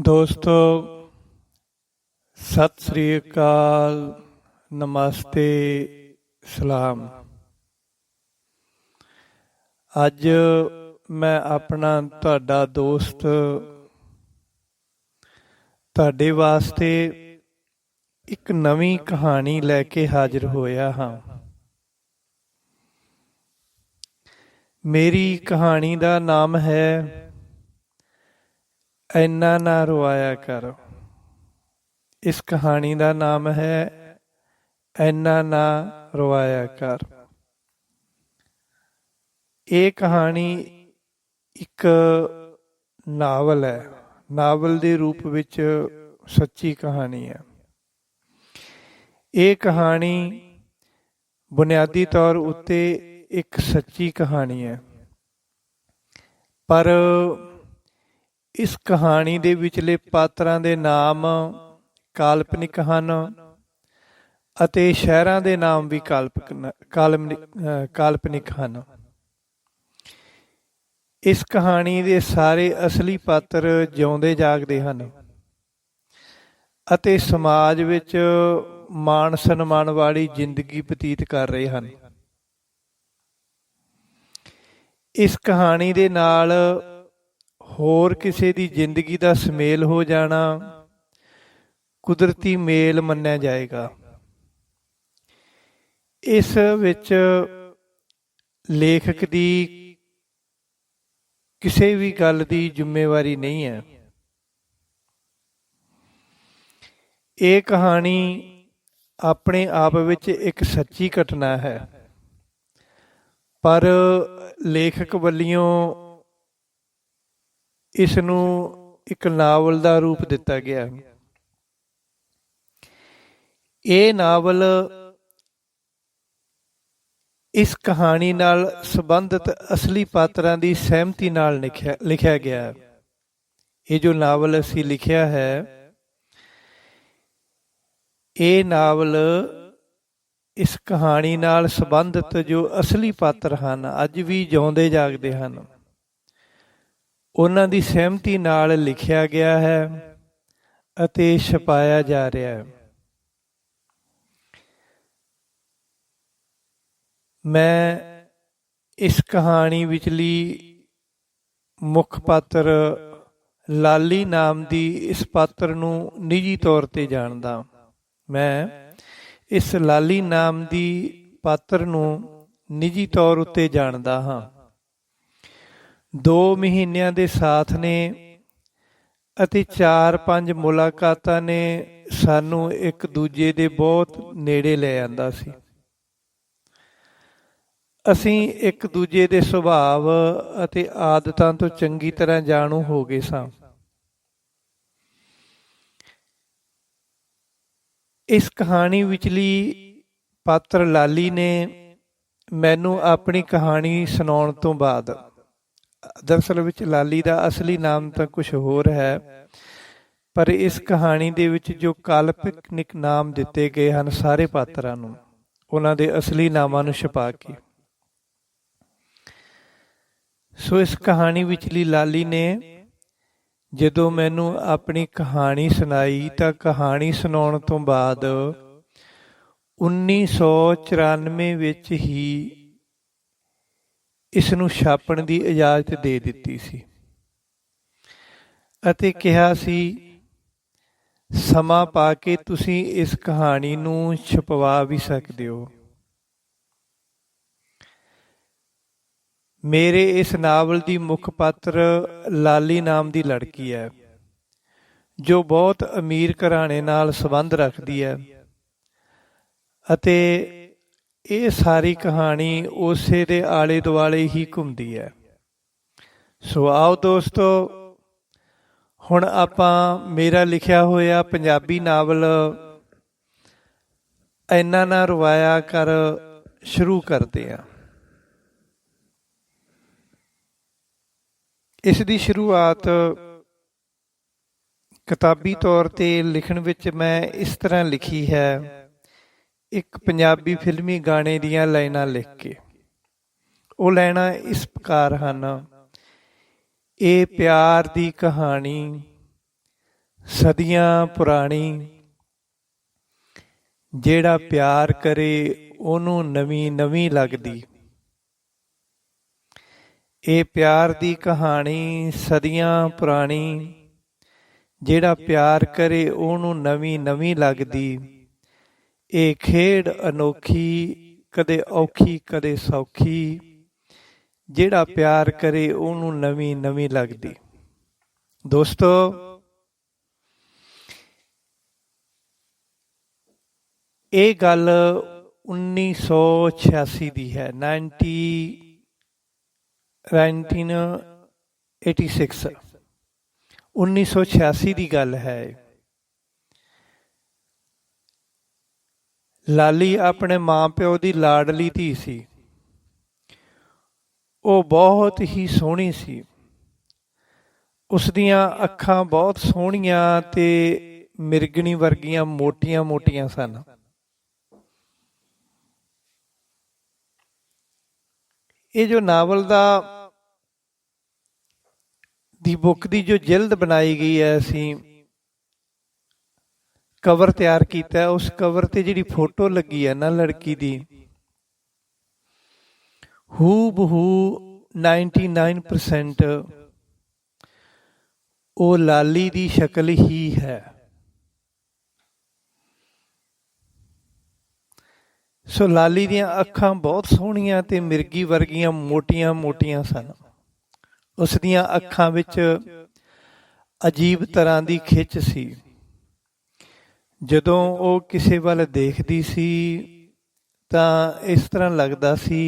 ਦੋਸਤੋ, ਸਤਿ ਸ੍ਰੀ ਅਕਾਲ, ਨਮਸਤੇ, ਸਲਾਮ। ਅੱਜ ਮੈਂ ਆਪਣਾ ਤੁਹਾਡਾ ਦੋਸਤ ਤੁਹਾਡੇ ਵਾਸਤੇ ਇੱਕ ਨਵੀਂ ਕਹਾਣੀ ਲੈ ਕੇ ਹਾਜ਼ਰ ਹੋਇਆ ਹਾਂ। ਮੇਰੀ ਕਹਾਣੀ ਦਾ ਨਾਮ ਹੈ ਇੰਨਾ ਨਾ ਰਵਾਇਆ ਕਰ। ਇਸ ਕਹਾਣੀ ਦਾ ਨਾਮ ਹੈ ਇੰਨਾ ਨਾ ਰਵਾਇਆ ਕਰ। ਇਹ ਕਹਾਣੀ ਇੱਕ ਨਾਵਲ ਹੈ। ਨਾਵਲ ਦੇ ਰੂਪ ਵਿੱਚ ਸੱਚੀ ਕਹਾਣੀ ਹੈ। ਇਹ ਕਹਾਣੀ ਬੁਨਿਆਦੀ ਤੌਰ ਉੱਤੇ ਇੱਕ ਸੱਚੀ ਕਹਾਣੀ ਹੈ, ਪਰ ਇਸ ਕਹਾਣੀ ਦੇ ਵਿਚਲੇ ਪਾਤਰਾਂ ਦੇ ਨਾਮ ਕਾਲਪਨਿਕ ਹਨ ਅਤੇ ਸ਼ਹਿਰਾਂ ਦੇ ਨਾਮ ਵੀ ਕਾਲਪਨਿਕ ਹਨ। ਇਸ ਕਹਾਣੀ ਦੇ ਸਾਰੇ ਅਸਲੀ ਪਾਤਰ ਜਿਉਂਦੇ ਜਾਗਦੇ ਹਨ ਅਤੇ ਸਮਾਜ ਵਿੱਚ ਮਾਣ ਸਨਮਾਨ ਵਾਲੀ ਜ਼ਿੰਦਗੀ ਬਤੀਤ ਕਰ ਰਹੇ ਹਨ। ਇਸ ਕਹਾਣੀ ਦੇ ਨਾਲ ਹੋਰ ਕਿਸੇ ਦੀ ਜ਼ਿੰਦਗੀ ਦਾ ਸੁਮੇਲ ਹੋ ਜਾਣਾ ਕੁਦਰਤੀ ਮੇਲ ਮੰਨਿਆ ਜਾਏਗਾ। ਇਸ ਵਿੱਚ ਲੇਖਕ ਦੀ ਕਿਸੇ ਵੀ ਗੱਲ ਦੀ ਜ਼ਿੰਮੇਵਾਰੀ ਨਹੀਂ ਹੈ। ਇਹ ਕਹਾਣੀ ਆਪਣੇ ਆਪ ਵਿੱਚ ਇੱਕ ਸੱਚੀ ਘਟਨਾ ਹੈ, ਪਰ ਲੇਖਕ ਵੱਲੋਂ ਇਸ ਨੂੰ ਇੱਕ ਨਾਵਲ ਦਾ ਰੂਪ ਦਿੱਤਾ ਗਿਆ। ਇਹ ਨਾਵਲ ਇਸ ਕਹਾਣੀ ਨਾਲ ਸੰਬੰਧਿਤ ਅਸਲੀ ਪਾਤਰਾਂ ਦੀ ਸਹਿਮਤੀ ਨਾਲ ਲਿਖਿਆ ਗਿਆ ਹੈ। ਇਹ ਜੋ ਨਾਵਲ ਅਸੀਂ ਲਿਖਿਆ ਹੈ, ਇਹ ਨਾਵਲ ਇਸ ਕਹਾਣੀ ਨਾਲ ਸੰਬੰਧਿਤ ਜੋ ਅਸਲੀ ਪਾਤਰ ਹਨ, ਅੱਜ ਵੀ ਜਿਉਂਦੇ ਜਾਗਦੇ ਹਨ, ਉਹਨਾਂ ਦੀ ਸਹਿਮਤੀ ਨਾਲ ਲਿਖਿਆ ਗਿਆ ਹੈ ਅਤੇ ਛਪਾਇਆ ਜਾ ਰਿਹਾ ਹੈ। ਮੈਂ ਇਸ ਕਹਾਣੀ ਵਿਚਲੀ ਮੁੱਖ ਪਾਤਰ ਲਾਲੀ ਨਾਮ ਦੀ ਇਸ ਪਾਤਰ ਨੂੰ ਨਿੱਜੀ ਤੌਰ ਤੇ ਜਾਣਦਾ। ਮੈਂ ਇਸ ਲਾਲੀ ਨਾਮ ਦੀ ਪਾਤਰ ਨੂੰ ਨਿੱਜੀ ਤੌਰ ਉੱਤੇ ਜਾਣਦਾ ਹਾਂ। 2 ਮਹੀਨਿਆਂ ਦੇ ਸਾਥ ਨੇ ਅਤੇ 4-5 ਮੁਲਾਕਾਤਾਂ ਨੇ ਸਾਨੂੰ ਇੱਕ ਦੂਜੇ ਦੇ ਬਹੁਤ ਨੇੜੇ ਲੈ ਆਂਦਾ ਸੀ। ਅਸੀਂ ਇੱਕ ਦੂਜੇ ਦੇ ਸੁਭਾਅ ਅਤੇ ਆਦਤਾਂ ਤੋਂ ਚੰਗੀ ਤਰ੍ਹਾਂ ਜਾਣੂ ਹੋ ਗਏ ਸਾਂ। ਇਸ ਕਹਾਣੀ ਵਿਚਲੀ ਪਾਤਰ ਲਾਲੀ ਨੇ ਮੈਨੂੰ ਆਪਣੀ ਕਹਾਣੀ ਸੁਣਾਉਣ ਤੋਂ ਬਾਅਦ, ਦਰਅਸਲ ਵਿੱਚ ਲਾਲੀ ਦਾ ਅਸਲੀ ਨਾਮ ਤਾਂ ਕੁਛ ਹੋਰ ਹੈ, ਪਰ ਇਸ ਕਹਾਣੀ ਦੇ ਵਿੱਚ ਜੋ ਕਾਲਪਨਿਕ ਨਾਮ ਦਿੱਤੇ ਗਏ ਹਨ ਸਾਰੇ ਪਾਤਰਾਂ ਨੂੰ, ਉਹਨਾਂ ਦੇ ਅਸਲੀ ਨਾਮਾਂ ਨੂੰ ਛੁਪਾ ਕੇ। ਸੋ ਇਸ ਕਹਾਣੀ ਵਿਚਲੀ ਲਾਲੀ ਨੇ ਜਦੋਂ ਮੈਨੂੰ ਆਪਣੀ ਕਹਾਣੀ ਸੁਣਾਈ ਤਾਂ ਕਹਾਣੀ ਸੁਣਾਉਣ ਤੋਂ ਬਾਅਦ 1994 ਵਿੱਚ ਹੀ ਇਸ ਨੂੰ ਛਾਪਣ ਦੀ ਇਜਾਜ਼ਤ ਦੇ ਦਿੱਤੀ ਸੀ ਅਤੇ ਕਿਹਾ ਸੀ ਸਮਾਂ ਪਾ ਕੇ ਤੁਸੀਂ ਇਸ ਕਹਾਣੀ ਨੂੰ ਛਪਵਾ ਵੀ ਸਕਦੇ ਹੋ। ਮੇਰੇ ਇਸ ਨਾਵਲ ਦੀ ਮੁੱਖ ਪਾਤਰ ਲਾਲੀ ਨਾਮ ਦੀ ਲੜਕੀ ਹੈ, ਜੋ ਬਹੁਤ ਅਮੀਰ ਘਰਾਣੇ ਨਾਲ ਸੰਬੰਧ ਰੱਖਦੀ ਹੈ ਅਤੇ ਇਹ ਸਾਰੀ ਕਹਾਣੀ ਉਸੇ ਦੇ ਆਲੇ ਦੁਆਲੇ ਹੀ ਘੁੰਮਦੀ ਹੈ। ਸੋ ਆਓ ਦੋਸਤੋ, ਹੁਣ ਆਪਾਂ ਮੇਰਾ ਲਿਖਿਆ ਹੋਇਆ ਪੰਜਾਬੀ ਨਾਵਲ ਇੰਨਾ ਨਾ ਰਵਾਇਆ ਕਰ ਸ਼ੁਰੂ ਕਰਦੇ ਹਾਂ। ਇਸ ਦੀ ਸ਼ੁਰੂਆਤ ਕਿਤਾਬੀ ਤੌਰ ਤੇ ਲਿਖਣ ਵਿੱਚ ਮੈਂ ਇਸ ਤਰ੍ਹਾਂ ਲਿਖੀ ਹੈ, ਇੱਕ ਪੰਜਾਬੀ ਫਿਲਮੀ ਗਾਣੇ ਦੀਆਂ ਲਾਈਨਾਂ ਲਿਖ ਕੇ। ਉਹ ਲਾਈਨਾਂ ਇਸ ਪ੍ਰਕਾਰ ਹਨ, ਇਹ ਪਿਆਰ ਦੀ ਕਹਾਣੀ ਸਦੀਆਂ ਪੁਰਾਣੀ, ਜਿਹੜਾ ਪਿਆਰ ਕਰੇ ਉਹਨੂੰ ਨਵੀਂ ਨਵੀਂ ਲੱਗਦੀ। ਇਹ ਪਿਆਰ ਦੀ ਕਹਾਣੀ ਸਦੀਆਂ ਪੁਰਾਣੀ, ਜਿਹੜਾ ਪਿਆਰ ਕਰੇ ਉਹਨੂੰ ਨਵੀਂ ਨਵੀਂ ਲੱਗਦੀ। ਇਹ ਖੇਡ ਅਨੋਖੀ, ਕਦੇ ਔਖੀ ਕਦੇ ਸੌਖੀ, ਜਿਹੜਾ ਪਿਆਰ ਕਰੇ ਉਹਨੂੰ ਨਵੀਂ ਨਵੀਂ ਲੱਗਦੀ। ਦੋਸਤੋ, ਇਹ ਗੱਲ 1986 ਦੀ ਹੈ। 1986 ਦੀ ਗੱਲ ਹੈ। ਲਾਲੀ ਆਪਣੇ ਮਾਂ ਪਿਓ ਦੀ ਲਾਡਲੀ ਧੀ ਸੀ। ਉਹ ਬਹੁਤ ਹੀ ਸੋਹਣੀ ਸੀ। ਉਸ ਦੀਆਂ ਅੱਖਾਂ ਬਹੁਤ ਸੋਹਣੀਆਂ ਤੇ ਮਿਰਗਣੀ ਵਰਗੀਆਂ ਮੋਟੀਆਂ ਮੋਟੀਆਂ ਸਨ। ਇਹ ਜੋ ਨਾਵਲ ਦੀ ਬੁੱਕ ਦੀ ਜੋ ਜਿਲਦ ਬਣਾਈ ਗਈ ਹੈ, ਅਸੀਂ ਕਵਰ ਤਿਆਰ ਕੀਤਾ। ਉਸ ਕਵਰ ਤੇ ਜਿਹੜੀ ਫੋਟੋ ਲੱਗੀ ਹੈ ਨਾ ਲੜਕੀ ਦੀ, ਹੂ ਬਹੂ 99% ਉਹ ਲਾਲੀ ਦੀ ਸ਼ਕਲ ਹੀ ਹੈ। ਸੋ ਲਾਲੀ ਦੀਆਂ ਅੱਖਾਂ ਬਹੁਤ ਸੋਹਣੀਆਂ ਤੇ ਮਿਰਗੀ ਵਰਗੀਆਂ ਮੋਟੀਆਂ ਮੋਟੀਆਂ ਸਨ। ਉਸ ਦੀਆਂ ਅੱਖਾਂ ਵਿੱਚ ਅਜੀਬ ਤਰ੍ਹਾਂ ਦੀ ਖਿੱਚ ਸੀ। ਜਦੋਂ ਉਹ ਕਿਸੇ ਵੱਲ ਦੇਖਦੀ ਸੀ ਤਾਂ ਇਸ ਤਰ੍ਹਾਂ ਲੱਗਦਾ ਸੀ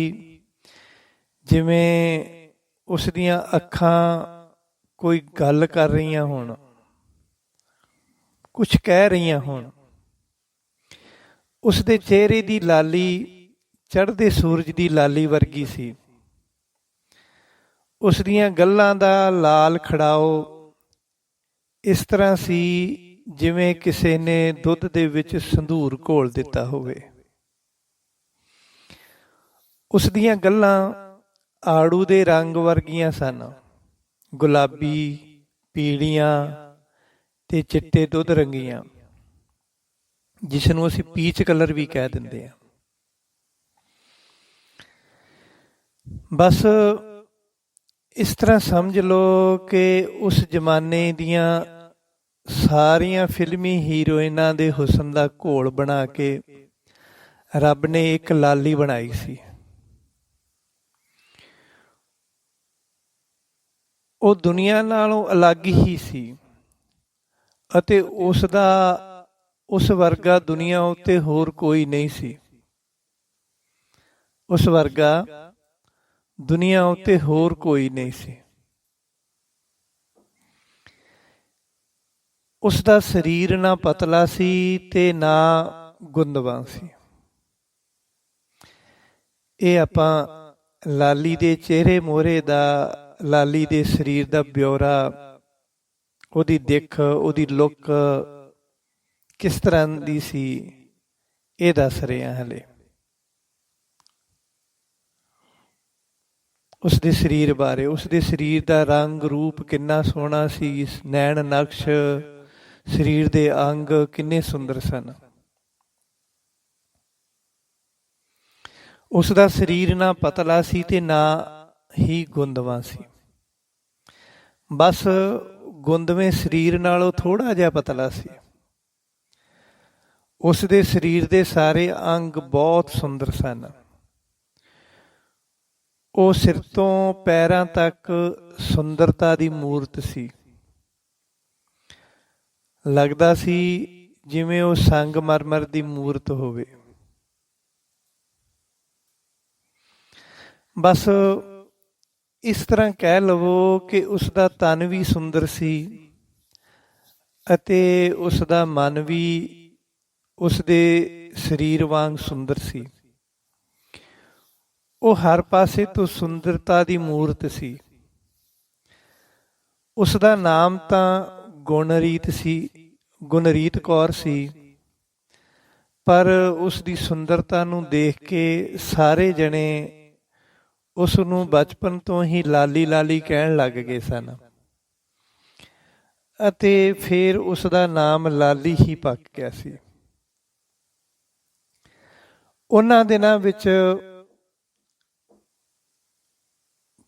ਜਿਵੇਂ ਉਸ ਦੀਆਂ ਅੱਖਾਂ ਕੋਈ ਗੱਲ ਕਰ ਰਹੀਆਂ ਹੋਣ, ਕੁਛ ਕਹਿ ਰਹੀਆਂ ਹੋਣ। ਉਸ ਦੇ ਚਿਹਰੇ ਦੀ ਲਾਲੀ ਚੜ੍ਹਦੇ ਸੂਰਜ ਦੀ ਲਾਲੀ ਵਰਗੀ ਸੀ। ਉਸ ਦੀਆਂ ਗੱਲਾਂ ਦਾ ਲਾਲ ਖੜਾਓ ਇਸ ਤਰ੍ਹਾਂ ਸੀ ਜਿਵੇਂ ਕਿਸੇ ਨੇ ਦੁੱਧ ਦੇ ਵਿੱਚ ਸੰਧੂਰ ਘੋਲ ਦਿੱਤਾ ਹੋਵੇ। ਉਸ ਦੀਆਂ ਗੱਲਾਂ ਆੜੂ ਦੇ ਰੰਗ ਵਰਗੀਆਂ ਸਨ, ਗੁਲਾਬੀ, ਪੀਲੀਆਂ ਤੇ ਚਿੱਟੇ ਦੁੱਧ ਰੰਗੀਆਂ, ਜਿਸ ਨੂੰ ਅਸੀਂ ਪੀਚ ਕਲਰ ਵੀ ਕਹਿ ਦਿੰਦੇ ਹਾਂ। ਬਸ ਇਸ ਤਰ੍ਹਾਂ ਸਮਝ ਲਓ ਕਿ ਉਸ ਜ਼ਮਾਨੇ ਦੀਆਂ ਸਾਰੀਆਂ ਫਿਲਮੀ ਹੀਰੋਇਨਾਂ ਦੇ ਹੁਸਨ ਦਾ ਘੋਲ ਬਣਾ ਕੇ ਰੱਬ ਨੇ ਇੱਕ ਲਾਲੀ ਬਣਾਈ ਸੀ। ਉਹ ਦੁਨੀਆ ਨਾਲੋਂ ਅਲੱਗ ਹੀ ਸੀ ਅਤੇ ਉਸ ਵਰਗਾ ਦੁਨੀਆ ਉੱਤੇ ਹੋਰ ਕੋਈ ਨਹੀਂ ਸੀ। ਉਸ ਵਰਗਾ ਦੁਨੀਆ ਉੱਤੇ ਹੋਰ ਕੋਈ ਨਹੀਂ ਸੀ। ਉਸ ਦਾ ਸਰੀਰ ਨਾ ਪਤਲਾ ਸੀ ਤੇ ਨਾ ਗੁੰਦਵਾਂ ਸੀ। ਇਹ ਆਪਾਂ ਲਾਲੀ ਦੇ ਚਿਹਰੇ ਮੋਹਰੇ ਦਾ, ਲਾਲੀ ਦੇ ਸਰੀਰ ਦਾ ਬਿਉਰਾ, ਉਹਦੀ ਦਿੱਖ, ਉਹਦੀ ਲੁੱਕ ਕਿਸ ਤਰ੍ਹਾਂ ਦੀ ਸੀ, ਇਹ ਦੱਸ ਰਹੇ ਹਾਂ। ਹਲੇ ਉਸ ਦੇ ਸਰੀਰ ਬਾਰੇ, ਉਸ ਦੇ ਸਰੀਰ ਦਾ ਰੰਗ ਰੂਪ ਕਿੰਨਾ ਸੋਹਣਾ ਸੀ, ਨੈਣ ਨਕਸ਼, ਸਰੀਰ ਦੇ ਅੰਗ ਕਿੰਨੇ ਸੁੰਦਰ ਸਨ। ਉਸ ਦਾ ਸਰੀਰ ਨਾ ਪਤਲਾ ਸੀ ਤੇ ਨਾ ਹੀ ਗੁੰਦਵਾਂ ਸੀ। ਬਸ ਗੁੰਦਵੇਂ ਸਰੀਰ ਨਾਲੋਂ ਥੋੜਾ ਜਿਹਾ ਪਤਲਾ ਸੀ। ਉਸ ਦੇ ਸਰੀਰ ਦੇ ਸਾਰੇ ਅੰਗ ਬਹੁਤ ਸੁੰਦਰ ਸਨ। ਉਹ ਸਿਰ ਤੋਂ ਪੈਰਾਂ ਤੱਕ ਸੁੰਦਰਤਾ ਦੀ ਮੂਰਤ ਸੀ। ਲੱਗਦਾ ਸੀ ਜਿਵੇਂ ਉਹ ਸੰਗਮਰਮਰ ਦੀ ਮੂਰਤ ਹੋਵੇ। ਬਸ ਇਸ ਤਰ੍ਹਾਂ ਕਹਿ ਲਵੋ ਕਿ ਉਸ ਦਾ ਤਨ ਵੀ ਸੁੰਦਰ ਸੀ ਅਤੇ ਉਸ ਦਾ ਮਨ ਵੀ ਉਸ ਦੇ ਸਰੀਰ ਵਾਂਗ ਸੁੰਦਰ ਸੀ। ਉਹ ਹਰ ਪਾਸੇ ਤੋਂ ਸੁੰਦਰਤਾ ਦੀ ਮੂਰਤ ਸੀ। ਉਸ ਦਾ ਨਾਮ ਤਾਂ ਗੁਣਰੀਤ ਸੀ, ਗੁਣਰੀਤ ਕੌਰ ਸੀ, ਪਰ ਉਸ ਦੀ ਸੁੰਦਰਤਾ ਨੂੰ ਦੇਖ ਕੇ ਸਾਰੇ ਜਣੇ ਉਸ ਨੂੰ ਬਚਪਨ ਤੋਂ ਹੀ ਲਾਲੀ ਲਾਲੀ ਕਹਿਣ ਲੱਗ ਗਏ ਸਨ। ਅਤੇ ਫਿਰ ਉਸ ਦਾ ਨਾਮ ਲਾਲੀ ਹੀ ਪੱਕ ਗਿਆ ਸੀ। ਉਹਨਾਂ ਦਿਨਾਂ ਵਿੱਚ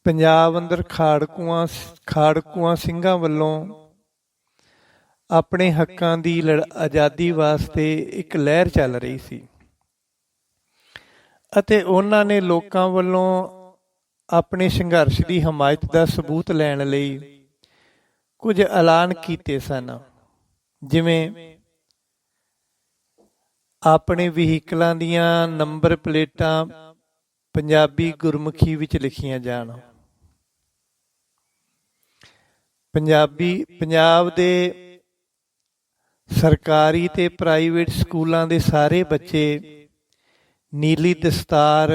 ਪੰਜਾਬ ਅੰਦਰ ਖਾੜਕੂਆਂ ਸਿੰਘਾਂ ਵੱਲੋਂ ਆਪਣੇ ਹੱਕਾਂ ਦੀ ਆਜ਼ਾਦੀ ਵਾਸਤੇ ਇੱਕ ਲਹਿਰ ਚੱਲ ਰਹੀ ਸੀ ਅਤੇ ਉਹਨਾਂ ਨੇ ਲੋਕਾਂ ਵੱਲੋਂ ਆਪਣੇ ਸੰਘਰਸ਼ ਦੀ ਹਮਾਇਤ ਦਾ ਸਬੂਤ ਲੈਣ ਲਈ ਕੁਝ ਐਲਾਨ ਕੀਤੇ ਸਨ, ਜਿਵੇਂ ਆਪਣੇ ਵਹੀਕਲਾਂ ਦੀਆਂ ਨੰਬਰ ਪਲੇਟਾਂ ਪੰਜਾਬੀ ਗੁਰਮੁਖੀ ਵਿੱਚ ਲਿਖੀਆਂ ਜਾਣ। ਪੰਜਾਬ ਦੇ ਸਰਕਾਰੀ ਤੇ ਪ੍ਰਾਈਵੇਟ ਸਕੂਲਾਂ ਦੇ ਸਾਰੇ ਬੱਚੇ ਨੀਲੀ ਦਸਤਾਰ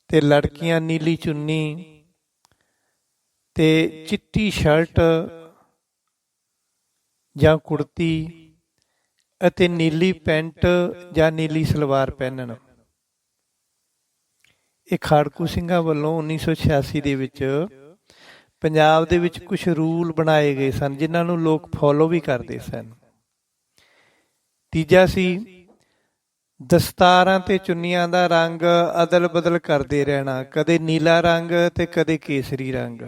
ਤੇ ਲੜਕੀਆਂ ਨੀਲੀ ਚੁੰਨੀ ਤੇ ਚਿੱਟੀ ਸ਼ਰਟ ਜਾਂ ਕੁੜਤੀ ਅਤੇ ਨੀਲੀ ਪੈਂਟ ਜਾਂ ਨੀਲੀ ਸਲਵਾਰ ਪਹਿਨਣ। ਇਹ ਖਾੜਕੂ ਸਿੰਘਾਂ ਵੱਲੋਂ 1986 ਦੇ ਵਿੱਚ ਪੰਜਾਬ ਦੇ ਵਿੱਚ ਕੁਝ ਰੂਲ ਬਣਾਏ ਗਏ ਸਨ, ਜਿਨ੍ਹਾਂ ਨੂੰ ਲੋਕ ਫੋਲੋ ਵੀ ਕਰਦੇ ਸਨ। ਤੀਜਾ ਸੀ ਦਸਤਾਰਾਂ ਤੇ ਚੁੰਨੀਆਂ ਦਾ ਰੰਗ ਅਦਲ ਬਦਲ ਕਰਦੇ ਰਹਿਣਾ, ਕਦੇ ਨੀਲਾ ਰੰਗ ਤੇ ਕਦੇ ਕੇਸਰੀ ਰੰਗ।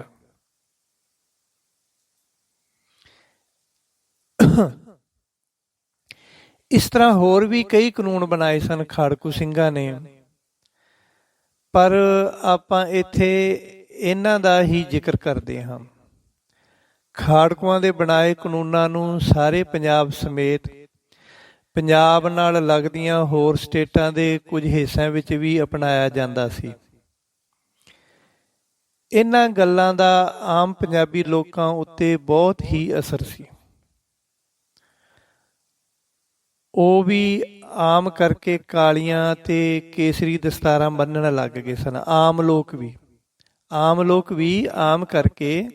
ਇਸ ਤਰ੍ਹਾਂ ਹੋਰ ਵੀ ਕਈ ਕਾਨੂੰਨ ਬਣਾਏ ਸਨ ਖਾੜਕੂ ਸਿੰਘਾਂ ਨੇ, ਪਰ ਆਪਾਂ ਇੱਥੇ ਇਹਨਾਂ ਦਾ ਹੀ ਜ਼ਿਕਰ ਕਰਦੇ ਹਾਂ। ਖਾੜਕੂਆਂ ਦੇ ਬਣਾਏ ਕਾਨੂੰਨਾਂ ਨੂੰ ਸਾਰੇ ਪੰਜਾਬ ਸਮੇਤ ਪੰਜਾਬ ਨਾਲ ਲੱਗਦੀਆਂ ਹੋਰ ਸਟੇਟਾਂ ਦੇ ਕੁਝ ਹਿੱਸਿਆਂ ਵਿੱਚ ਵੀ ਅਪਣਾਇਆ ਜਾਂਦਾ ਸੀ। ਇਹਨਾਂ ਗੱਲਾਂ ਦਾ ਆਮ ਪੰਜਾਬੀ ਲੋਕਾਂ ਉੱਤੇ ਬਹੁਤ ਹੀ ਅਸਰ ਸੀ। ਉਹ ਵੀ ਆਮ ਕਰਕੇ ਕਾਲੀਆਂ ਤੇ ਕੇਸਰੀ ਦਸਤਾਰਾਂ ਬੰਨਣ ਲੱਗ ਗਏ ਸਨ। ਆਮ ਲੋਕ ਵੀ ਆਮ ਕਰਕੇ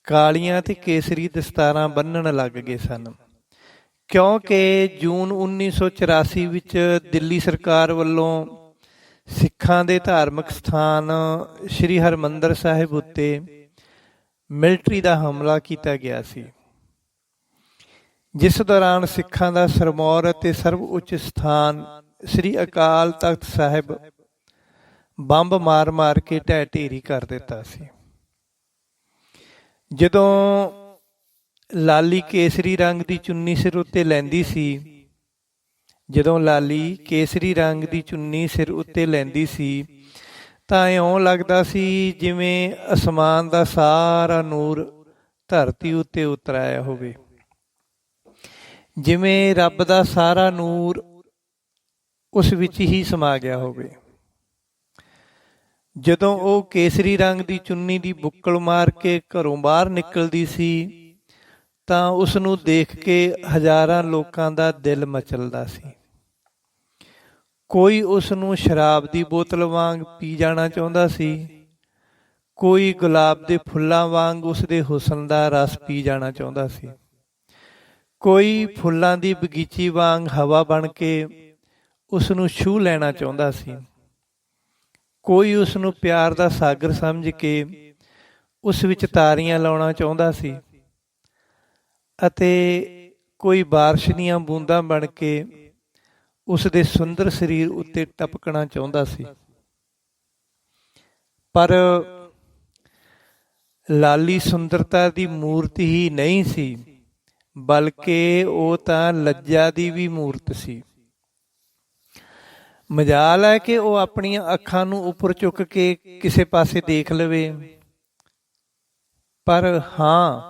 ਕਾਲੀਆਂ ਤੇ ਕੇਸਰੀ ਦਸਤਾਰਾਂ ਬੰਨਣ ਲੱਗ ਗਏ ਸਨ, ਕਿਉਂਕਿ ਜੂਨ 1984 ਵਿੱਚ ਦਿੱਲੀ ਸਰਕਾਰ ਵੱਲੋਂ ਸਿੱਖਾਂ ਦੇ ਧਾਰਮਿਕ ਸਥਾਨ ਸ੍ਰੀ ਹਰਿਮੰਦਰ ਸਾਹਿਬ ਉੱਤੇ ਮਿਲਟਰੀ ਦਾ ਹਮਲਾ ਕੀਤਾ ਗਿਆ ਸੀ, ਜਿਸ ਦੌਰਾਨ ਸਿੱਖਾਂ ਦਾ ਸਿਰਮੌਰ ਅਤੇ ਸਰਵ ਉੱਚ ਸਥਾਨ ਸ੍ਰੀ ਅਕਾਲ ਤਖਤ ਸਾਹਿਬ ਬੰਬ ਮਾਰ ਕੇ ਢਹਿ ਢੇਰੀ ਕਰ ਦਿੱਤਾ ਸੀ। ਜਦੋਂ ਲਾਲੀ ਕੇਸਰੀ ਰੰਗ ਦੀ ਚੁੰਨੀ ਸਿਰ ਉੱਤੇ ਲੈਂਦੀ ਸੀ ਤਾਂ ਇਉਂ ਲੱਗਦਾ ਸੀ ਜਿਵੇਂ ਅਸਮਾਨ ਦਾ ਸਾਰਾ ਨੂਰ ਧਰਤੀ ਉੱਤੇ ਉਤਰ ਆਇਆ ਹੋਵੇ, ਜਿਵੇਂ ਰੱਬ ਦਾ ਸਾਰਾ ਨੂਰ ਉਸ ਵਿੱਚ ਹੀ ਸਮਾ ਗਿਆ ਹੋਵੇ। ਜਦੋਂ ਉਹ ਕੇਸਰੀ ਰੰਗ ਦੀ ਚੁੰਨੀ ਦੀ ਬੁੱਕਲ ਮਾਰ ਕੇ ਘਰੋਂ ਬਾਹਰ ਨਿਕਲਦੀ ਸੀ ਤਾਂ ਉਸ ਨੂੰ ਦੇਖ ਕੇ ਹਜ਼ਾਰਾਂ ਲੋਕਾਂ ਦਾ ਦਿਲ ਮਚਲਦਾ ਸੀ। ਕੋਈ ਉਸ ਨੂੰ ਸ਼ਰਾਬ ਦੀ ਬੋਤਲ ਵਾਂਗ ਪੀ ਜਾਣਾ ਚਾਹੁੰਦਾ ਸੀ, ਕੋਈ ਗੁਲਾਬ ਦੇ ਫੁੱਲਾਂ ਵਾਂਗ ਉਸ ਦੇ ਹੁਸਨ ਦਾ ਰਸ ਪੀ ਜਾਣਾ ਚਾਹੁੰਦਾ ਸੀ, ਕੋਈ ਫੁੱਲਾਂ ਦੀ ਬਗੀਚੀ ਵਾਂਗ ਹਵਾ ਬਣ ਕੇ ਉਸ ਨੂੰ ਛੂਹ ਲੈਣਾ ਚਾਹੁੰਦਾ ਸੀ, ਕੋਈ ਉਸ ਨੂੰ ਪਿਆਰ ਦਾ ਸਾਗਰ ਸਮਝ ਕੇ ਉਸ ਵਿੱਚ ਤਾਰੀਆਂ ਲਾਉਣਾ ਚਾਹੁੰਦਾ ਸੀ ਅਤੇ ਕੋਈ ਬਾਰਿਸ਼ ਦੀਆਂ ਬੂੰਦਾਂ ਬਣ ਕੇ ਉਸ ਦੇ ਸੁੰਦਰ ਸਰੀਰ ਉੱਤੇ ਟਪਕਣਾ ਚਾਹੁੰਦਾ ਸੀ। ਪਰ ਲਾਲੀ ਸੁੰਦਰਤਾ ਦੀ ਮੂਰਤ ਹੀ ਨਹੀਂ ਸੀ, ਬਲਕਿ ਉਹ ਤਾਂ ਲੱਜਾ ਦੀ ਵੀ ਮੂਰਤ ਸੀ। ਮਜਾਲ ਹੈ ਕਿ ਉਹ ਆਪਣੀਆਂ ਅੱਖਾਂ ਨੂੰ ਉੱਪਰ ਚੁੱਕ ਕੇ ਕਿਸੇ ਪਾਸੇ ਦੇਖ ਲਵੇ, ਪਰ ਹਾਂ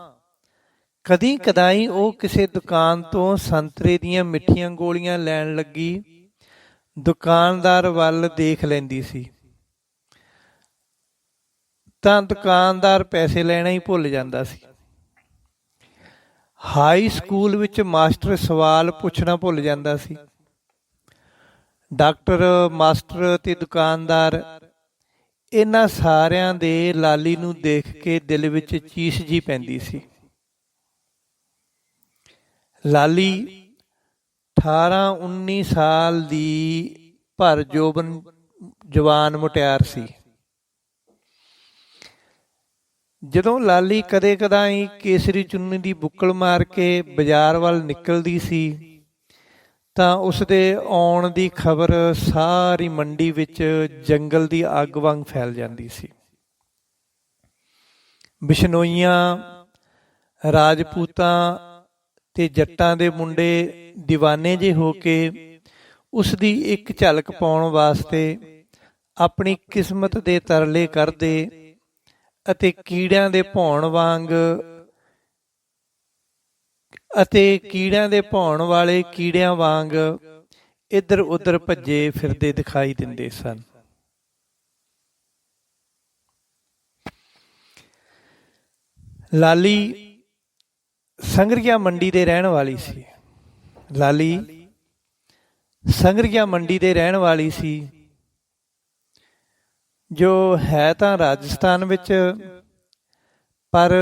ਕਦੀ ਕਦਾਈ ਉਹ ਕਿਸੇ ਦੁਕਾਨ ਤੋਂ ਸੰਤਰੇ ਦੀਆਂ ਮਿੱਠੀਆਂ ਗੋਲੀਆਂ ਲੈਣ ਲੱਗੀ ਦੁਕਾਨਦਾਰ ਵੱਲ ਦੇਖ ਲੈਂਦੀ ਸੀ ਤਾਂ ਦੁਕਾਨਦਾਰ ਪੈਸੇ ਲੈਣਾ ਹੀ ਭੁੱਲ ਜਾਂਦਾ ਸੀ। ਹਾਈ ਸਕੂਲ ਵਿੱਚ ਮਾਸਟਰ ਸਵਾਲ ਪੁੱਛਣਾ ਭੁੱਲ ਜਾਂਦਾ ਸੀ। ਡਾਕਟਰ, ਮਾਸਟਰ ਤੇ ਦੁਕਾਨਦਾਰ ਇਹਨਾਂ ਸਾਰਿਆਂ ਦੇ ਲਾਲੀ ਨੂੰ ਦੇਖ ਕੇ ਦਿਲ ਵਿੱਚ ਚੀਸ ਜੀ ਪੈਂਦੀ ਸੀ। ਲਾਲੀ 18-19 ਸਾਲ ਦੀ ਭਰ ਜਵਾਨ ਮੁਟਿਆਰ ਸੀ। ਜਦੋਂ ਲਾਲੀ ਕਦੇ ਕਦਾਈ ਕੇਸਰੀ ਚੁੰਨੀ ਦੀ ਬੁੱਕਲ ਮਾਰ ਕੇ ਬਾਜ਼ਾਰ ਵੱਲ ਨਿਕਲਦੀ ਸੀ ਤਾਂ ਉਸਦੇ ਆਉਣ ਦੀ ਖਬਰ ਸਾਰੀ ਮੰਡੀ ਵਿੱਚ ਜੰਗਲ ਦੀ ਅੱਗ ਵਾਂਗ ਫੈਲ ਜਾਂਦੀ ਸੀ। ਬਿਸ਼ਨੋਈਆਂ, ਰਾਜਪੂਤਾਂ ਤੇ ਜੱਟਾਂ ਦੇ ਮੁੰਡੇ دیਵਾਨੇ ਜਿਹੇ ਹੋ ਕੇ ਉਸ ਦੀ ਇੱਕ ਝਲਕ ਪਾਉਣ ਵਾਸਤੇ ਆਪਣੀ ਕਿਸਮਤ ਦੇ ਤਰਲੇ ਕਰਦੇ ਅਤੇ ਕੀੜਿਆਂ ਦੇ ਭੌਣ ਵਾਲੇ ਕੀੜਿਆਂ ਵਾਂਗ ਇੱਧਰ ਉੱਧਰ ਭੱਜੇ ਫਿਰਦੇ ਦਿਖਾਈ ਦਿੰਦੇ ਸਨ। ਲਾਲੀ ਸੰਗਰੀਆ ਮੰਡੀ ਦੇ ਰਹਿਣ ਵਾਲੀ ਸੀ ਜੋ ਹੈ ਤਾਂ ਰਾਜਸਥਾਨ ਵਿੱਚ, ਪਰ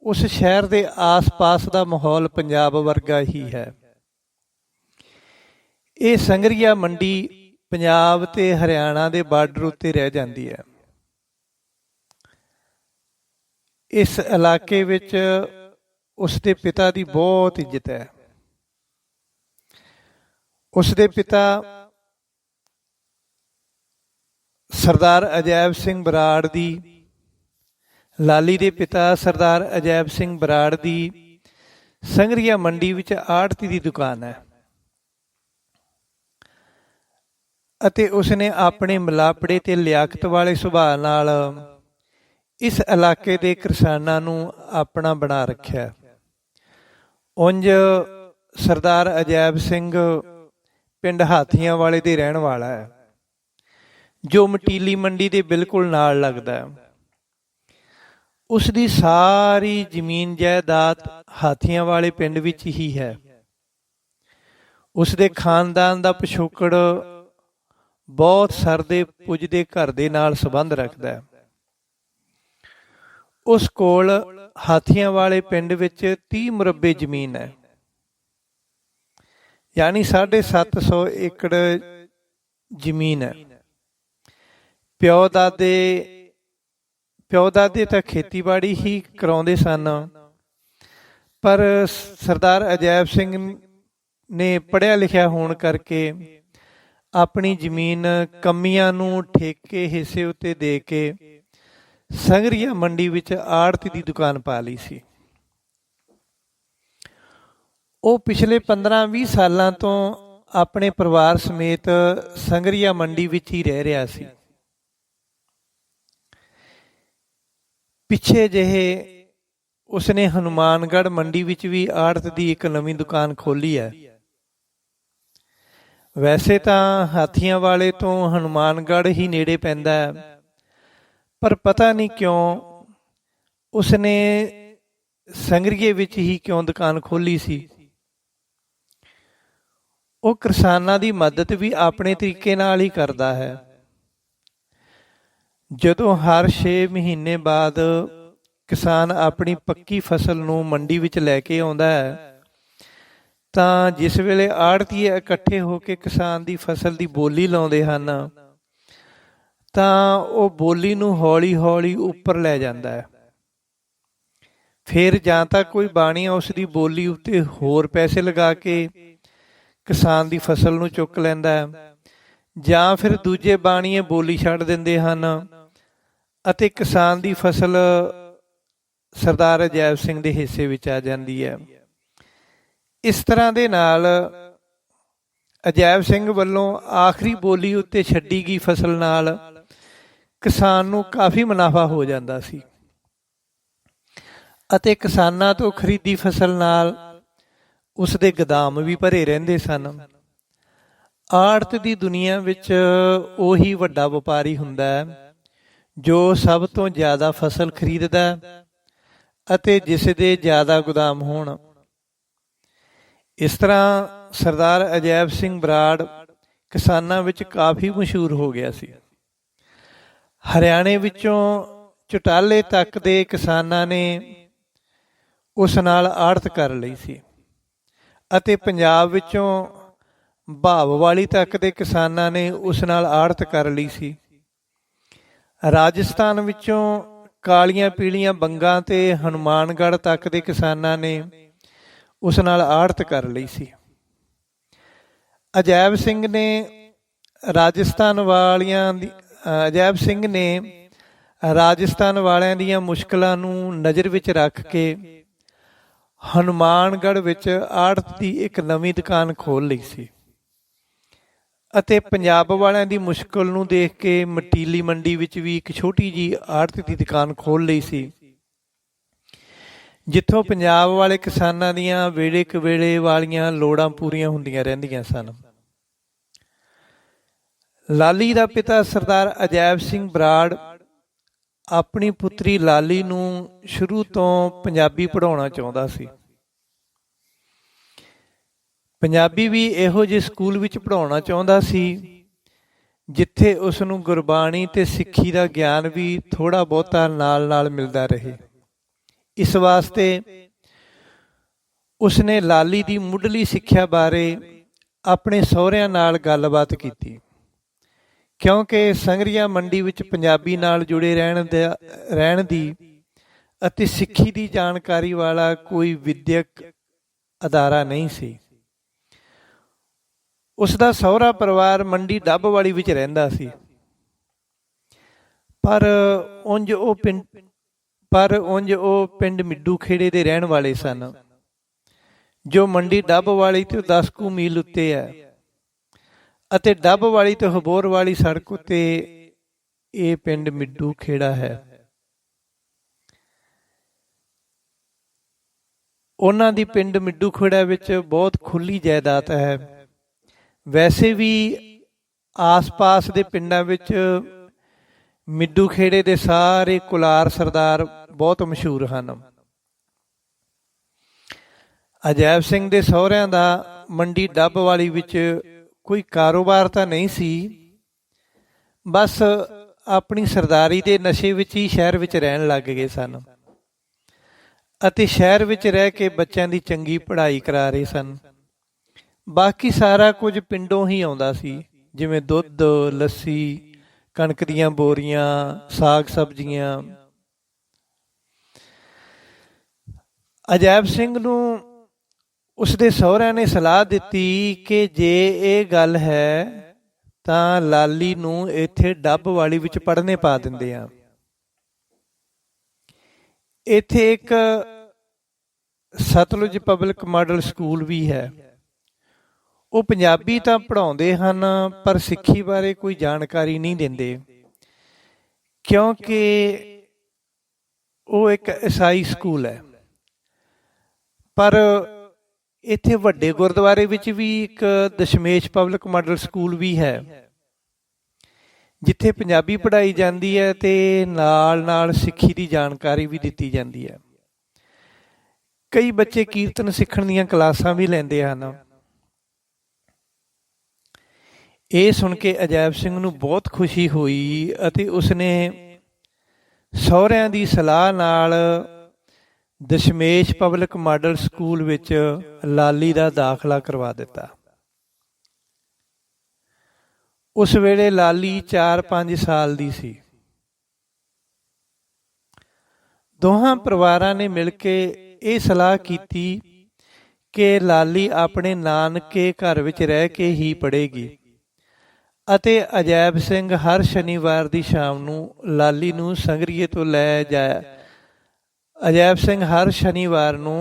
ਉਸ ਸ਼ਹਿਰ ਦੇ ਆਸ-ਪਾਸ ਦਾ ਮਾਹੌਲ ਪੰਜਾਬ ਵਰਗਾ ਹੀ ਹੈ। ਇਹ ਸੰਗਰੀਆ ਮੰਡੀ ਪੰਜਾਬ ਤੇ ਹਰਿਆਣਾ ਦੇ ਬਾਰਡਰ ਉੱਤੇ ਰਹਿ ਜਾਂਦੀ ਹੈ। ਇਸ ਇਲਾਕੇ ਵਿੱਚ ਉਸਦੇ ਪਿਤਾ ਦੀ ਬਹੁਤ ਇੱਜ਼ਤ ਹੈ। ਉਸਦੇ ਪਿਤਾ ਸਰਦਾਰ ਅਜੈਬ ਸਿੰਘ ਬਰਾੜ ਦੀ, ਲਾਲੀ ਦੇ ਪਿਤਾ ਸਰਦਾਰ ਅਜੈਬ ਸਿੰਘ ਬਰਾੜ ਦੀ ਸੰਗਰੀਆ ਮੰਡੀ ਵਿੱਚ ਆੜਤੀ ਦੀ ਦੁਕਾਨ ਹੈ ਅਤੇ ਉਸਨੇ ਆਪਣੇ ਮਿਲਾਪੜੇ ਤੇ ਲਿਆਕਤ ਵਾਲੇ ਸੁਭਾਅ ਨਾਲ ਇਸ ਇਲਾਕੇ ਦੇ ਕਿਸਾਨਾਂ ਨੂੰ ਆਪਣਾ ਬਣਾ ਰੱਖਿਆ। ਉਂਝ ਸਰਦਾਰ ਅਜੈਬ ਸਿੰਘ ਪਿੰਡ ਹਾਥੀਆਂ ਵਾਲੇ ਦੇ ਰਹਿਣ ਵਾਲਾ ਹੈ, ਜੋ ਮਟੀਲੀ ਮੰਡੀ ਦੇ ਬਿਲਕੁਲ ਨਾਲ ਲੱਗਦਾ ਹੈ। ਉਸ ਦੀ ਸਾਰੀ ਜ਼ਮੀਨ ਜਾਇਦਾਦ ਹਾਥੀਆਂ ਵਾਲੇ ਪਿੰਡ ਵਿੱਚ ਹੀ ਹੈ। ਉਸ ਦੇ ਖਾਨਦਾਨ ਦਾ ਪਿਛੋਕੜ ਬਹੁਤ ਸਰਦੇ ਪੁੱਜਦੇ ਘਰ ਦੇ ਨਾਲ ਸੰਬੰਧ ਰੱਖਦਾ ਹੈ। ਉਸ ਕੋਲ ਹਾਥੀਆਂ ਵਾਲੇ ਪਿੰਡ ਵਿੱਚ 30 ਮੁਰੱਬੇ ਜ਼ਮੀਨ ਹੈ, ਯਾਨੀ 750 ਏਕੜ ਜ਼ਮੀਨ ਹੈ। ਪਿਓ ਦਾਦੇ ਤਾਂ ਖੇਤੀਬਾੜੀ ਹੀ ਕਰਾਉਂਦੇ ਸਨ, ਪਰ ਸਰਦਾਰ ਅਜੈਬ ਸਿੰਘ ਨੇ ਪੜ੍ਹਿਆ ਲਿਖਿਆ ਹੋਣ ਕਰਕੇ ਆਪਣੀ ਜ਼ਮੀਨ ਕਮੀਆਂ ਨੂੰ ਠੇਕੇ ਹਿੱਸੇ ਉੱਤੇ ਦੇ ਕੇ ਸੰਗਰੀਆ ਮੰਡੀ ਵਿੱਚ ਆੜਤੀ ਦੀ ਦੁਕਾਨ ਪਾ ਲਈ ਸੀ। ਉਹ ਪਿਛਲੇ 15-20 ਸਾਲਾਂ ਤੋਂ ਆਪਣੇ ਪਰਿਵਾਰ ਸਮੇਤ ਸੰਗਰੀਆ ਮੰਡੀ ਵਿੱਚ ਹੀ ਰਹਿ ਰਿਹਾ ਸੀ। ਪਿੱਛੇ ਜਿਹੇ ਉਸਨੇ ਹਨੂਮਾਨਗੜ੍ਹ ਮੰਡੀ ਵਿੱਚ ਵੀ ਆੜਤ ਦੀ ਇੱਕ ਨਵੀਂ ਦੁਕਾਨ ਖੋਲ੍ਹੀ ਹੈ। ਵੈਸੇ ਤਾਂ ਹਾਥੀਆਂ ਵਾਲੇ ਤੋਂ ਹਨੂਮਾਨਗੜ੍ਹ ਹੀ ਨੇੜੇ ਪੈਂਦਾ ਹੈ, ਪਰ ਪਤਾ ਨਹੀਂ ਕਿਉਂ ਉਸਨੇ ਸੰਗਰੀਏ ਵਿੱਚ ਹੀ ਕਿਉਂ ਦੁਕਾਨ ਖੋਲ੍ਹੀ ਸੀ। ਉਹ ਕਿਸਾਨਾਂ ਦੀ ਮਦਦ ਵੀ ਆਪਣੇ ਤਰੀਕੇ ਨਾਲ ਹੀ ਕਰਦਾ ਹੈ। ਜਦੋਂ ਹਰ 6 ਮਹੀਨੇ ਬਾਅਦ ਕਿਸਾਨ ਆਪਣੀ ਪੱਕੀ ਫਸਲ ਨੂੰ ਮੰਡੀ ਵਿੱਚ ਲੈ ਕੇ ਆਉਂਦਾ ਹੈ, ਤਾਂ ਜਿਸ ਵੇਲੇ ਆੜ੍ਹਤੀਏ ਇਕੱਠੇ ਹੋ ਕੇ ਕਿਸਾਨ ਦੀ ਫਸਲ ਦੀ ਬੋਲੀ ਲਾਉਂਦੇ ਹਨ, ਤਾਂ ਉਹ ਬੋਲੀ ਨੂੰ ਹੌਲੀ ਹੌਲੀ ਉੱਪਰ ਲੈ ਜਾਂਦਾ ਹੈ। ਫਿਰ ਜਾਂ ਤਾਂ ਕੋਈ ਬਾਣੀਆ ਉਸ ਦੀ ਬੋਲੀ ਉੱਤੇ ਹੋਰ ਪੈਸੇ ਲਗਾ ਕੇ ਕਿਸਾਨ ਦੀ ਫਸਲ ਨੂੰ ਚੁੱਕ ਲੈਂਦਾ ਹੈ, ਜਾਂ ਫਿਰ ਦੂਜੇ ਬਾਣੀਏ ਬੋਲੀ ਛੱਡ ਦਿੰਦੇ ਹਨ ਅਤੇ ਕਿਸਾਨ ਦੀ ਫਸਲ ਸਰਦਾਰ ਅਜੈਬ ਸਿੰਘ ਦੇ ਹਿੱਸੇ ਵਿੱਚ ਆ ਜਾਂਦੀ ਹੈ। ਇਸ ਤਰ੍ਹਾਂ ਦੇ ਨਾਲ ਅਜੈਬ ਸਿੰਘ ਵੱਲੋਂ ਆਖਰੀ ਬੋਲੀ ਉੱਤੇ ਛੱਡੀ ਗਈ ਫਸਲ ਨਾਲ ਕਿਸਾਨ ਨੂੰ ਕਾਫੀ ਮੁਨਾਫਾ ਹੋ ਜਾਂਦਾ ਸੀ ਅਤੇ ਕਿਸਾਨਾਂ ਤੋਂ ਖਰੀਦੀ ਫਸਲ ਨਾਲ ਉਸ ਦੇ ਗੋਦਾਮ ਵੀ ਭਰੇ ਰਹਿੰਦੇ ਸਨ। ਆੜਤ ਦੀ ਦੁਨੀਆ ਵਿੱਚ ਉਹੀ ਵੱਡਾ ਵਪਾਰੀ ਹੁੰਦਾ ਹੈ ਜੋ ਸਭ ਤੋਂ ਜ਼ਿਆਦਾ ਫਸਲ ਖਰੀਦਦਾ ਅਤੇ ਜਿਸ ਦੇ ਜ਼ਿਆਦਾ ਗੋਦਾਮ ਹੋਣ। ਇਸ ਤਰ੍ਹਾਂ ਸਰਦਾਰ ਅਜੈਬ ਸਿੰਘ ਬਰਾੜ ਕਿਸਾਨਾਂ ਵਿੱਚ ਕਾਫੀ ਮਸ਼ਹੂਰ ਹੋ ਗਿਆ ਸੀ। ਹਰਿਆਣੇ ਵਿੱਚੋਂ ਚੁਟਾਲੇ ਤੱਕ ਦੇ ਕਿਸਾਨਾਂ ਨੇ ਉਸ ਨਾਲ ਆੜਤ ਕਰ ਲਈ ਸੀ ਅਤੇ ਪੰਜਾਬ ਵਿੱਚੋਂ ਭਾਵਵਾਲੀ ਤੱਕ ਦੇ ਕਿਸਾਨਾਂ ਨੇ ਉਸ ਨਾਲ ਆੜਤ ਕਰ ਲਈ ਸੀ। ਰਾਜਸਥਾਨ ਵਿੱਚੋਂ ਕਾਲੀਆਂ ਪੀਲੀਆਂ ਬੰਗਾਂ ਤੇ ਹਨੂਮਾਨਗੜ੍ਹ ਤੱਕ ਦੇ ਕਿਸਾਨਾਂ ਨੇ ਉਸ ਨਾਲ ਆੜਤ ਕਰ ਲਈ ਸੀ। ਅਜੈਬ ਸਿੰਘ ਨੇ ਰਾਜਸਥਾਨ ਵਾਲਿਆਂ ਦੀਆਂ ਮੁਸ਼ਕਲਾਂ ਨੂੰ ਨਜ਼ਰ ਵਿੱਚ ਰੱਖ ਕੇ ਹਨੂਮਾਨਗੜ੍ਹ ਵਿੱਚ ਆੜਤ ਦੀ ਇੱਕ ਨਵੀਂ ਦੁਕਾਨ ਖੋਲ੍ਹ ਲਈ ਸੀ ਅਤੇ ਪੰਜਾਬ ਵਾਲਿਆਂ ਦੀ ਮੁਸ਼ਕਲ ਨੂੰ ਦੇਖ ਕੇ ਮਟੀਲੀ ਮੰਡੀ ਵਿੱਚ ਵੀ ਇੱਕ ਛੋਟੀ ਜਿਹੀ ਆੜਤ ਦੀ ਦੁਕਾਨ ਖੋਲ੍ਹ ਲਈ ਸੀ, ਜਿੱਥੋਂ ਪੰਜਾਬ ਵਾਲੇ ਕਿਸਾਨਾਂ ਦੀਆਂ ਵੇਲੇ ਕਵੇਲੇ ਵਾਲੀਆਂ ਲੋੜਾਂ ਪੂਰੀਆਂ ਹੁੰਦੀਆਂ ਰਹਿੰਦੀਆਂ ਸਨ। ਲਾਲੀ ਦਾ ਪਿਤਾ ਸਰਦਾਰ ਅਜੈਬ ਸਿੰਘ ਬਰਾੜ ਆਪਣੀ ਪੁੱਤਰੀ ਲਾਲੀ ਨੂੰ ਸ਼ੁਰੂ ਤੋਂ ਪੰਜਾਬੀ ਪੜ੍ਹਾਉਣਾ ਚਾਹੁੰਦਾ ਸੀ। ਪੰਜਾਬੀ ਵੀ ਇਹੋ ਜਿਹੇ ਸਕੂਲ ਵਿੱਚ ਪੜ੍ਹਾਉਣਾ ਚਾਹੁੰਦਾ ਸੀ ਜਿੱਥੇ ਉਸ ਨੂੰ ਗੁਰਬਾਣੀ ਤੇ ਸਿੱਖੀ ਦਾ ਗਿਆਨ ਵੀ ਥੋੜ੍ਹਾ ਬਹੁਤਾ ਨਾਲ ਨਾਲ ਮਿਲਦਾ ਰਹੇ। ਇਸ ਵਾਸਤੇ ਉਸਨੇ ਲਾਲੀ ਦੀ ਮੁੱਢਲੀ ਸਿੱਖਿਆ ਬਾਰੇ ਆਪਣੇ ਸਹੁਰਿਆਂ ਨਾਲ ਗੱਲਬਾਤ ਕੀਤੀ, ਕਿਉਂਕਿ ਸੰਗਰੀਆ ਮੰਡੀ ਵਿੱਚ ਪੰਜਾਬੀ ਨਾਲ ਜੁੜੇ ਰਹਿਣ ਦੀ ਅਤੇ ਸਿੱਖੀ ਦੀ ਜਾਣਕਾਰੀ ਵਾਲਾ ਕੋਈ ਵਿਦਿਅਕ ਅਦਾਰਾ ਨਹੀਂ ਸੀ। ਉਸ ਦਾ ਸਹੁਰਾ ਪਰਿਵਾਰ ਮੰਡੀ ਡੱਬਵਾਲੀ ਵਿੱਚ ਰਹਿੰਦਾ ਸੀ, ਪਰ ਉਂਝ ਉਹ ਪਿੰਡ ਮਿੱਡੂ ਖੇੜੇ ਦੇ ਰਹਿਣ ਵਾਲੇ ਸਨ, ਜੋ ਮੰਡੀ ਡੱਬਵਾਲੀ ਤੋਂ 10 ਕੁ ਮੀਲ ਉੱਤੇ ਹੈ ਅਤੇ ਡੱਬਵਾਲੀ ਤੋਂ ਹਬੋਰ ਵਾਲੀ ਸੜਕ ਉੱਤੇ ਇਹ ਪਿੰਡ ਮਿੱਡੂ ਖੇੜਾ ਹੈ। ਉਹਨਾਂ ਦੀ ਪਿੰਡ ਮਿੱਡੂ ਖੇੜਾ ਵਿੱਚ ਬਹੁਤ ਖੁੱਲੀ ਜਾਇਦਾਦ ਹੈ। ਵੈਸੇ ਵੀ ਆਸ-ਪਾਸ ਦੇ ਪਿੰਡਾਂ ਵਿੱਚ ਮਿੱਡੂ ਖੇੜੇ ਦੇ ਸਾਰੇ ਕੁਲਾਰ ਸਰਦਾਰ ਬਹੁਤ ਮਸ਼ਹੂਰ ਹਨ। ਅਜੈਬ ਸਿੰਘ ਦੇ ਸਹੁਰਿਆਂ ਦਾ ਮੰਡੀ ਡੱਬਵਾਲੀ ਵਿੱਚ ਕੋਈ ਕਾਰੋਬਾਰ ਤਾਂ ਨਹੀਂ ਸੀ, ਬਸ ਆਪਣੀ ਸਰਦਾਰੀ ਦੇ ਨਸ਼ੇ ਵਿੱਚ ਹੀ ਸ਼ਹਿਰ ਵਿੱਚ ਰਹਿਣ ਲੱਗ ਗਏ ਸਨ ਅਤੇ ਸ਼ਹਿਰ ਵਿੱਚ ਰਹਿ ਕੇ ਬੱਚਿਆਂ ਦੀ ਚੰਗੀ ਪੜ੍ਹਾਈ ਕਰਾ ਰਹੇ ਸਨ। ਬਾਕੀ ਸਾਰਾ ਕੁਝ ਪਿੰਡੋਂ ਹੀ ਆਉਂਦਾ ਸੀ, ਜਿਵੇਂ ਦੁੱਧ, ਲੱਸੀ, ਕਣਕ ਦੀਆਂ ਬੋਰੀਆਂ, ਸਾਗ ਸਬਜ਼ੀਆਂ। ਅਜੈਬ ਸਿੰਘ ਨੂੰ ਉਸਦੇ ਸਹੁਰਿਆਂ ਨੇ ਸਲਾਹ ਦਿੱਤੀ ਕਿ ਜੇ ਇਹ ਗੱਲ ਹੈ ਤਾਂ ਲਾਲੀ ਨੂੰ ਇੱਥੇ ਡੱਬਵਾਲੀ ਵਿੱਚ ਪੜ੍ਹਨੇ ਪਾ ਦਿੰਦੇ ਆ। ਇੱਥੇ ਇੱਕ ਸਤਲੁਜ ਪਬਲਿਕ ਮਾਡਲ ਸਕੂਲ ਵੀ ਹੈ। ਉਹ ਪੰਜਾਬੀ ਤਾਂ ਪੜ੍ਹਾਉਂਦੇ ਹਨ, ਪਰ ਸਿੱਖੀ ਬਾਰੇ ਕੋਈ ਜਾਣਕਾਰੀ ਨਹੀਂ ਦਿੰਦੇ, ਕਿਉਂਕਿ ਉਹ ਇੱਕ ਈਸਾਈ ਸਕੂਲ ਹੈ। ਪਰ ਇੱਥੇ ਵੱਡੇ ਗੁਰਦੁਆਰੇ ਵਿੱਚ ਵੀ ਇੱਕ ਦਸ਼ਮੇਸ਼ ਪਬਲਿਕ ਮਾਡਲ ਸਕੂਲ ਵੀ ਹੈ, ਜਿੱਥੇ ਪੰਜਾਬੀ ਪੜ੍ਹਾਈ ਜਾਂਦੀ ਹੈ ਤੇ ਨਾਲ ਨਾਲ ਸਿੱਖੀ ਦੀ ਜਾਣਕਾਰੀ ਵੀ ਦਿੱਤੀ ਜਾਂਦੀ ਹੈ। ਕਈ ਬੱਚੇ ਕੀਰਤਨ ਸਿੱਖਣ ਦੀਆਂ ਕਲਾਸਾਂ ਵੀ ਲੈਂਦੇ ਹਨ। ਇਹ ਸੁਣ ਕੇ ਅਜੈਬ ਸਿੰਘ ਨੂੰ ਬਹੁਤ ਖੁਸ਼ੀ ਹੋਈ ਅਤੇ ਉਸਨੇ ਸਹੁਰਿਆਂ ਦੀ ਸਲਾਹ ਨਾਲ ਦਸ਼ਮੇਸ਼ ਪਬਲਿਕ ਮਾਡਲ ਸਕੂਲ ਵਿੱਚ ਲਾਲੀ ਦਾ ਦਾਖਲਾ ਕਰਵਾ ਦਿੱਤਾ। ਉਸ ਵੇਲੇ ਲਾਲੀ 4-5 ਸਾਲ ਦੀ ਸੀ। ਦੋਹਾਂ ਪਰਿਵਾਰਾਂ ਨੇ ਮਿਲ ਕੇ ਇਹ ਸਲਾਹ ਕੀਤੀ ਕਿ ਲਾਲੀ ਆਪਣੇ ਨਾਨਕੇ ਘਰ ਵਿੱਚ ਰਹਿ ਕੇ ਹੀ ਪੜ੍ਹੇਗੀ ਅਤੇ ਅਜੈਬ ਸਿੰਘ ਹਰ ਸ਼ਨੀਵਾਰ ਦੀ ਸ਼ਾਮ ਨੂੰ ਲਾਲੀ ਨੂੰ ਸੰਗਰੀਏ ਤੋਂ ਲੈ ਜਾਇਆ ਅਜੈਬ ਸਿੰਘ ਹਰ ਸ਼ਨੀਵਾਰ ਨੂੰ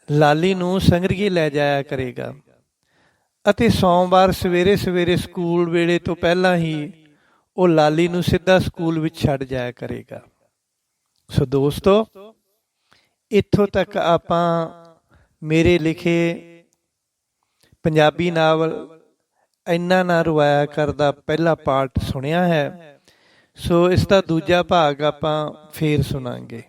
ਲਾਲੀ ਨੂੰ ਸੰਗਰੀਏ ਲੈ ਜਾਇਆ ਕਰੇਗਾ ਅਤੇ ਸੋਮਵਾਰ ਸਵੇਰੇ ਸਵੇਰੇ ਸਕੂਲ ਵੇਲੇ ਤੋਂ ਪਹਿਲਾਂ ਹੀ ਉਹ ਲਾਲੀ ਨੂੰ ਸਿੱਧਾ ਸਕੂਲ ਵਿੱਚ ਛੱਡ ਜਾਇਆ ਕਰੇਗਾ। ਸੋ ਦੋਸਤੋ, ਇੱਥੋਂ ਤੱਕ ਆਪਾਂ ਮੇਰੇ ਲਿਖੇ ਪੰਜਾਬੀ ਨਾਵਲ ਇੰਨਾ ਨਾ ਰਵਾਇਆ ਕਰਦਾ ਪਹਿਲਾ ਪਾਰਟ ਸੁਣਿਆ ਹੈ। ਸੋ ਇਸ ਦਾ ਦੂਜਾ ਭਾਗ ਆਪਾਂ ਫੇਰ ਸੁਣਾਂਗੇ।